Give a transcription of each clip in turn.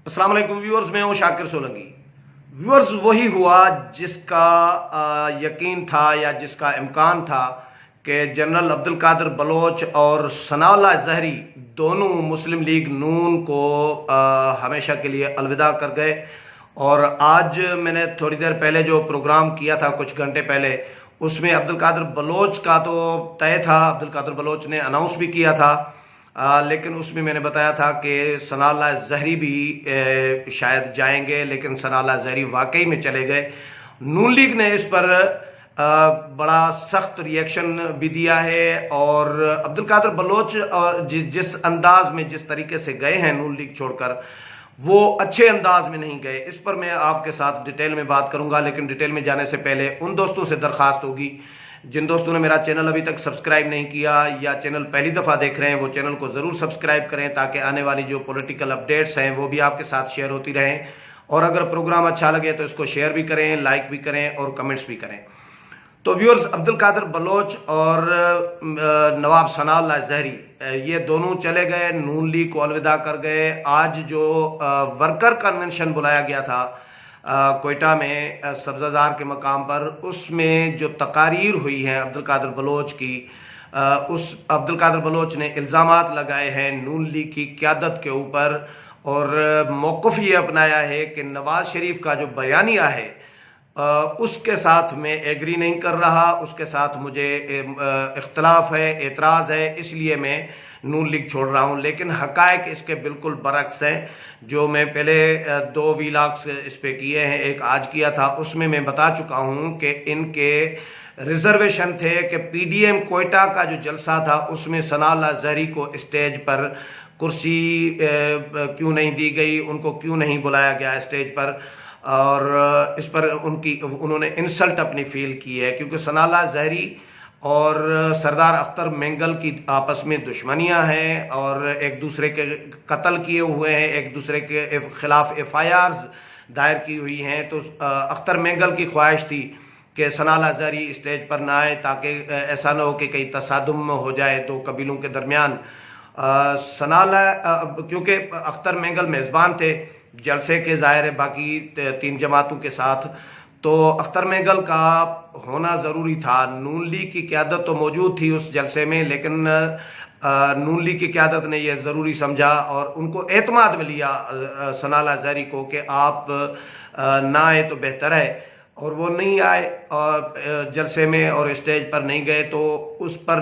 अस्सलाम वालेकुम व्यूअर्स, मैं हूं शाकिर सोलंकी। व्यूअर्स, वही हुआ जिसका यकीन था या जिसका इम्कान था कि जनरल अब्दुल कादिर बलोच और सनाउल्लाह ज़हरी दोनों मुस्लिम लीग नून को हमेशा के लिए अलविदा कर गए। और आज मैंने थोड़ी देर पहले जो प्रोग्राम किया था, कुछ घंटे पहले, उसमें अब्दुल कादिर बलोच का तो तय था, अब्दुल कादिर बलोच ने अनाउंस भी किया था। लेकिन उसमें मैंने बताया था कि सनाउल्लाह ज़हरी भी शायद जाएंगे, लेकिन सनाउल्लाह ज़हरी वाकई में चले गए। नून लीग ने इस पर बड़ा सख्त रिएक्शन भी दिया है। और अब्दुल कादिर बलोच जिस अंदाज में, जिस तरीके से गए हैं नून लीग छोड़कर, वो अच्छे अंदाज में नहीं गए। इस पर मैं आपके साथ डिटेल में बात करूंगा, लेकिन डिटेल में जाने से पहले उन दोस्तों से दरख्वास्त होगी जिन दोस्तों ने मेरा चैनल अभी तक सब्सक्राइब नहीं किया या चैनल पहली दफ़ा देख रहे हैं, वो चैनल को ज़रूर सब्सक्राइब करें ताकि आने वाली जो पॉलिटिकल अपडेट्स हैं वो भी आपके साथ शेयर होती रहें। और अगर प्रोग्राम अच्छा लगे तो इसको शेयर भी करें, लाइक भी करें और कमेंट्स भी करें। तो व्यूअर्स, अब्दुल कादिर बलोच और नवाब सनाउल्लाह ज़हरी ये दोनों चले गए, नून लीग को अलविदा कर गए। आज जो वर्कर कन्वेंशन बुलाया गया था कोयटा में सब्ज़ाज़ार के मकाम पर, उसमें जो तकारीर हुई हैं अब्दुल कादिर बलोच की, उस अब्दुल कादिर बलोच ने इल्ज़ामात लगाए हैं नून लीग की क़यादत के ऊपर और मौक़िफ़ ये अपनाया है कि नवाज़ शरीफ का जो बयानिया है उसके साथ मैं एग्री नहीं कर रहा, उसके साथ मुझे इख्तलाफ है, एतराज़ है, इसलिए मैं नून लीग छोड़ रहा हूँ। लेकिन हक़ाइक़ इसके बिल्कुल बरक्स हैं। जो मैं पहले 2 वीलॉग्स इस पे किए हैं, एक आज किया था, उसमें मैं बता चुका हूँ कि इनके रिजर्वेशन थे कि पीडीएम कोयटा का जो जलसा था उसमें सनाउल्लाह ज़हरी को स्टेज पर कुर्सी क्यों नहीं दी गई, उनको क्यों नहीं बुलाया गया स्टेज पर। और इस पर उन्होंने इंसल्ट अपनी फील की है, क्योंकि सनाउल्लाह ज़हरी और सरदार अख्तर मेंगल की आपस में दुश्मनियां हैं और एक दूसरे के कत्ल किए हुए हैं, एक दूसरे के खिलाफ एफआईआर्स दायर की हुई हैं। तो अख्तर मेंगल की ख्वाहिश थी कि सनाउल्लाह ज़हरी स्टेज पर ना आए ताकि ऐसा ना हो कि कहीं तसादुम हो जाए दो कबीलों के दरमियान। क्योंकि अख्तर मेंगल मेज़बान थे जलसे के, ज़ाहिर है बाकी 3 जमातों के साथ, तो अख्तर मेंगल का होना ज़रूरी था। नून लीग की क़यादत तो मौजूद थी उस जलसे में, लेकिन नून लीग की क़यादत ने यह ज़रूरी समझा और उनको एतमाद में लिया सनाउल्लाह ज़हरी को कि आप ना आए तो बेहतर है। और वो नहीं आए और जलसे में और स्टेज पर नहीं गए, तो उस पर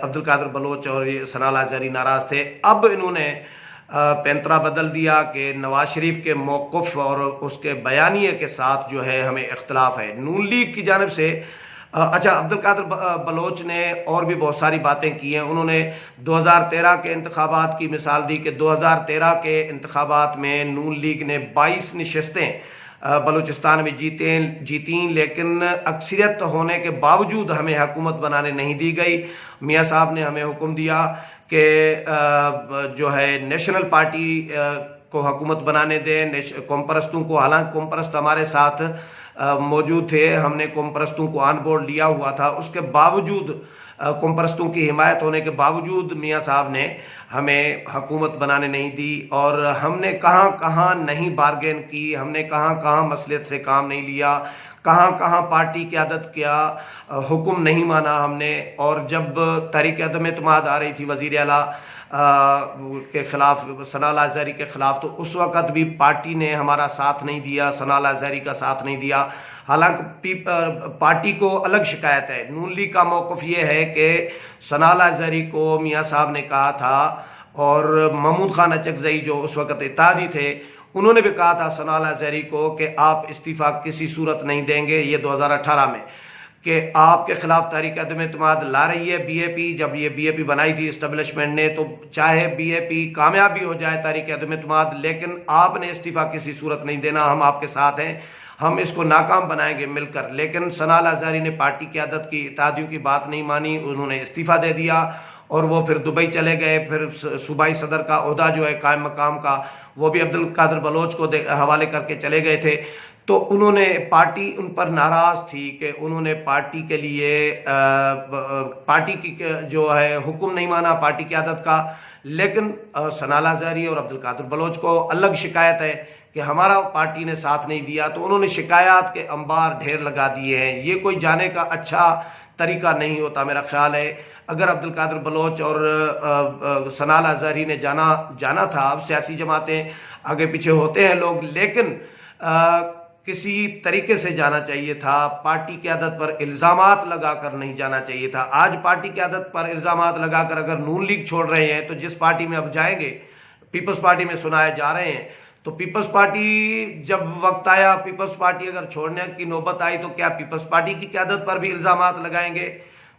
अब्दुल कादिर बलोच और सनाउल्लाह ज़हरी नाराज़ थे। अब इन्होंने पैंतरा बदल दिया कि नवाज शरीफ के मौक़िफ़ और उसके बयानिए के साथ जो है हमें इख्तलाफ है नून लीग की जानिब से। अच्छा, अब्दुल कादिर बलोच ने और भी बहुत सारी बातें की हैं। उन्होंने 2013 के इंतखाबात की मिसाल दी कि 2013 के इंतखाबात में नून लीग ने 22 नशस्तें बलूचिस्तान में जीती, लेकिन अक्सरियत होने के बावजूद हमें हुकूमत बनाने नहीं दी गई। मियाँ साहब ने हमें हुक्म दिया कि जो है नेशनल पार्टी को हुकूमत बनाने दें, कौम परस्तों को, हालांकि कौम परस्त हमारे साथ मौजूद थे, हमने कौम परस्तों को ऑन बोर्ड लिया हुआ था, उसके बावजूद कौम परस्तों की हिमायत होने के बावजूद मियाँ साहब ने हमें हुकूमत बनाने नहीं दी। और हमने कहाँ कहाँ नहीं बारगेन की, हमने कहाँ कहाँ मसलियत से काम नहीं लिया, कहाँ कहाँ पार्टी क़यादत क्या हुक्म नहीं माना हमने। और जब तहरीक अदम एतमाद आ रही थी वज़ीर आला के ख़िलाफ़, सनाउल्लाह ज़हरी के ख़िलाफ़, तो उस वक़्त भी पार्टी ने हमारा साथ नहीं दिया, सनाउल्लाह ज़हरी का साथ नहीं दिया। हालांकि पार्टी को अलग शिकायत है। नून लीग का मौक़िफ़ ये है कि सनाउल्लाह ज़हरी को मियाँ साहब ने कहा था, और महमूद खान अचकज़ई जो उस वक़्त इत्तेहादी थे, उन्होंने भी कहा था सनाउल्लाह ज़हरी को कि आप इस्तीफ़ा किसी सूरत नहीं देंगे, ये 2018 में, कि आपके खिलाफ तहरीक अदम एतमाद ला रही है बीएपी। जब ये बीएपी बनाई थी इस्टेब्लिशमेंट ने, तो चाहे बीएपी कामयाब भी हो जाए तहरीक अदम एतमाद, लेकिन आपने इस्तीफ़ा किसी सूरत नहीं देना, हम आपके साथ हैं, हम इसको नाकाम बनाएंगे मिलकर। लेकिन सनाउल्लाह ज़हरी ने पार्टी क़यादत की, इत्तेहादियों की बात नहीं मानी, उन्होंने इस्तीफ़ा दे दिया और वो फिर दुबई चले गए। फिर सूबाई सदर का ओहदा जो है कायम मकाम का, वो भी अब्दुल कादिर बलोच को हवाले करके चले गए थे। तो उन्होंने पार्टी उन पर नाराज़ थी कि उन्होंने पार्टी के लिए पार्टी की जो है हुक्म नहीं माना पार्टी की आदत का। लेकिन सनाला ज़हरी और अब्दुल कादिर बलोच को अलग शिकायत है कि हमारा पार्टी ने साथ नहीं दिया, तो उन्होंने शिकायत के अंबार ढेर लगा दिए हैं। ये कोई जाने का अच्छा तरीका नहीं होता मेरा ख्याल है। अगर अब्दुल कादिर बलोच और सनाला ज़हरी ने जाना था, अब सियासी जमातें आगे पीछे होते हैं लोग, लेकिन किसी तरीके से जाना चाहिए था। पार्टी की आदत पर इल्ज़ामात लगाकर नहीं जाना चाहिए था। आज पार्टी की आदत पर इल्ज़ामात लगाकर अगर नून लीग छोड़ रहे हैं तो जिस पार्टी में अब जाएंगे, पीपल्स पार्टी में सुनाए जा रहे हैं, तो पीपल्स पार्टी जब वक्त आया, पीपल्स पार्टी अगर छोड़ने की नौबत आई तो क्या पीपल्स पार्टी की क़यादत पर भी इल्ज़ामात लगाएंगे?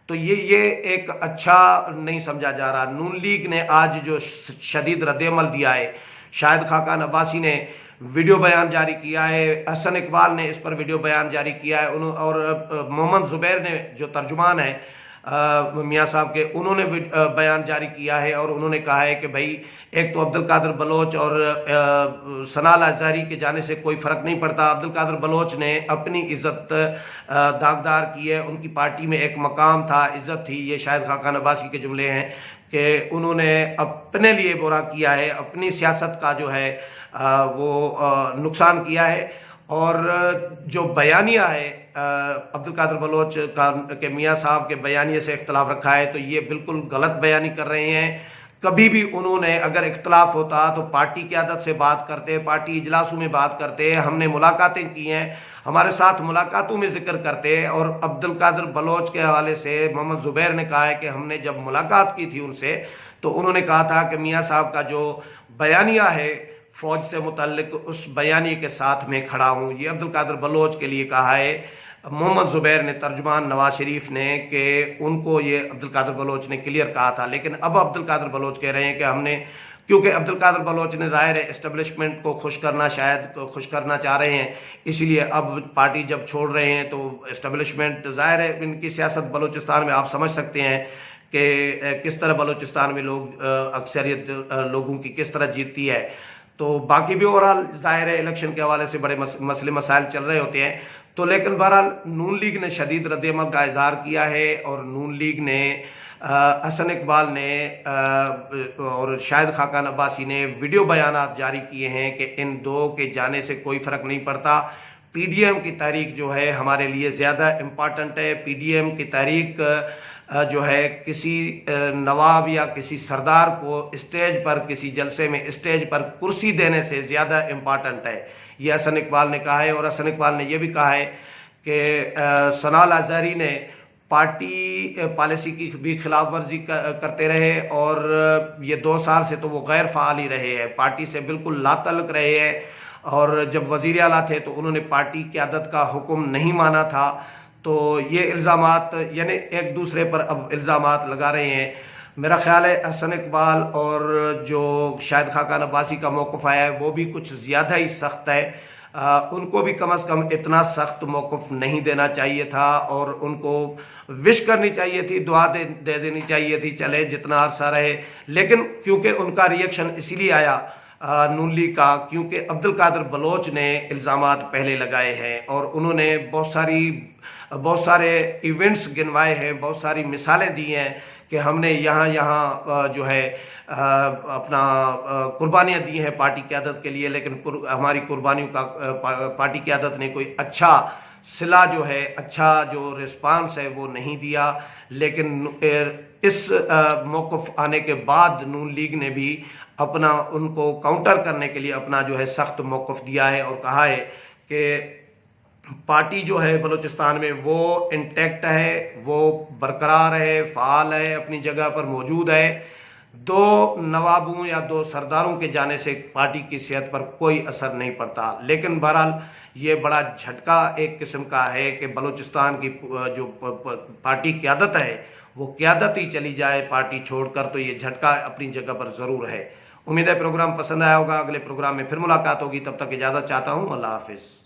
तो ये एक अच्छा नहीं समझा जा रहा। नून लीग ने आज जो शदीद रद्द-ए-अमल दिया है, शाहिद खाकान अब्बासी ने वीडियो बयान जारी किया है, हसन इकबाल ने इस पर वीडियो बयान जारी किया है, और मोहम्मद ज़ुबैर ने जो तर्जुमान है मियाँ साहब के, उन्होंने बयान जारी किया है और उन्होंने कहा है कि भाई एक तो अब्दुल कादिर बलोच और सनाला ज़हरी के जाने से कोई फ़र्क नहीं पड़ता। अब्दुल कादिर बलोच ने अपनी इज़्ज़त दागदार की है, उनकी पार्टी में एक मकाम था, इज़्ज़त थी। ये शाहिद खाकान अब्बासी के जुमले हैं कि उन्होंने अपने लिए बुरा किया है, अपनी सियासत का जो है वो नुकसान किया है। और जो बयानिया है अब्दुल कादिर बलोच के मियाँ साहब के बयानिए से इख्तलाफ रखा है, तो ये बिल्कुल गलत बयानी कर रहे हैं। कभी भी उन्होंने अगर इख्तलाफ होता तो पार्टी की आदत से बात करते, पार्टी इजलासों में बात करते, हमने मुलाकातें की हैं, हमारे साथ मुलाकातों में जिक्र करते। और अब्दुल कादिर बलोच के हवाले से मोहम्मद ज़ुबैर ने कहा है कि हमने जब मुलाकात की थी उनसे, तो उन्होंने कहा था कि मियाँ साहब का जो बयानिया है फ़ौज से मुतल्लिक, उस बयानी के साथ में खड़ा हूँ। ये अब्दुल कादिर बलोच के लिए कहा है मोहम्मद ज़ुबैर ने, तर्जुमान नवाज शरीफ ने, कि उनको ये अब्दुल कादिर बलोच ने क्लियर कहा था। लेकिन अब अब्दुल कादिर बलोच कह रहे हैं कि हमने, क्योंकि अब्दुल कादिर बलोच ने ज़ाहिर है इस्टेब्लिशमेंट को खुश करना, शायद खुश करना चाह रहे हैं, इसलिए अब पार्टी जब छोड़ रहे हैं तो इस्टेब्लिशमेंट, ज़ाहिर है इनकी सियासत बलूचिस्तान में आप समझ सकते हैं कि किस तरह बलूचिस्तान में लोग अक्सरियत लोगों की किस तरह जीतती है। तो बाकी भी ओवरऑल ज़ाहिर है इलेक्शन के हवाले से बड़े मसले मसाइल चल रहे होते हैं। तो लेकिन बहरहाल नून लीग ने शदीद रद्द-ए-अमल का इज़हार किया है, और नून लीग ने हसन इकबाल ने और शाहिद खाकान अब्बासी ने वीडियो बयानात जारी किए हैं कि इन दो के जाने से कोई फ़र्क नहीं पड़ता। पीडीएम की तहरीक जो है हमारे लिए ज़्यादा इम्पॉर्टेंट है। पीडीएम की तहरीक जो है किसी नवाब या किसी सरदार को स्टेज पर, किसी जलसे में स्टेज पर कुर्सी देने से ज़्यादा इम्पॉर्टेंट है, ये हसन इकबाल ने कहा है। और हसन इकबाल ने यह भी कहा है कि सनाला ज़हरी ने पार्टी पॉलिसी की भी खिलाफ वर्जी करते रहे, और ये 2 साल से तो वो गैर फ़ाल ही रहे हैं, पार्टी से बिल्कुल लातल्लुक़ रहे हैं। और जब वज़ीर आला थे तो उन्होंने पार्टी की आदत का हुक्म नहीं माना था। तो ये इल्ज़ामात, यानी एक दूसरे पर अब इल्ज़ामात लगा रहे हैं। मेरा ख्याल है हसन इकबाल और जो शाहिद खाकान अब्बासी का मौक़िफ़ आया है वो भी कुछ ज़्यादा ही सख्त है। उनको भी कम अज़ कम इतना सख्त मौक़िफ़ नहीं देना चाहिए था, और उनको विश करनी चाहिए थी, दुआ दे देनी चाहिए थी, चले जितना अरसा रहे। लेकिन क्योंकि उनका रिएक्शन इसीलिए आया नून लीग का, क्योंकि अब्दुल कादिर बलोच ने इल्ज़ामात पहले लगाए हैं, और उन्होंने बहुत सारे इवेंट्स गिनवाए हैं, बहुत सारी मिसालें दी हैं कि हमने यहाँ जो है अपना कुर्बानियाँ दी हैं पार्टी क़यादत के लिए, लेकिन हमारी कुर्बानियों का पार्टी क़यादत ने कोई अच्छा सिला जो है, अच्छा जो रिस्पांस है वो नहीं दिया। लेकिन इस मौक़िफ़ आने के बाद नून लीग ने भी अपना, उनको काउंटर करने के लिए अपना जो है सख्त मौक़िफ़ दिया है, और कहा है कि पार्टी जो है बलूचिस्तान में वो इंटैक्ट है, वो बरकरार है, फ़ाल है, अपनी जगह पर मौजूद है। 2 नवाबों या 2 सरदारों के जाने से पार्टी की सेहत पर कोई असर नहीं पड़ता। लेकिन बहरहाल ये बड़ा झटका एक किस्म का है कि बलूचिस्तान की जो पार्टी क़यादत है वो क़यादत ही चली जाए पार्टी छोड़कर, तो ये झटका अपनी जगह पर ज़रूर है। उम्मीद है प्रोग्राम पसंद आया होगा। अगले प्रोग्राम में फिर मुलाकात होगी, तब तक इजाज़त चाहता हूँ। अल्लाह हाफिज़।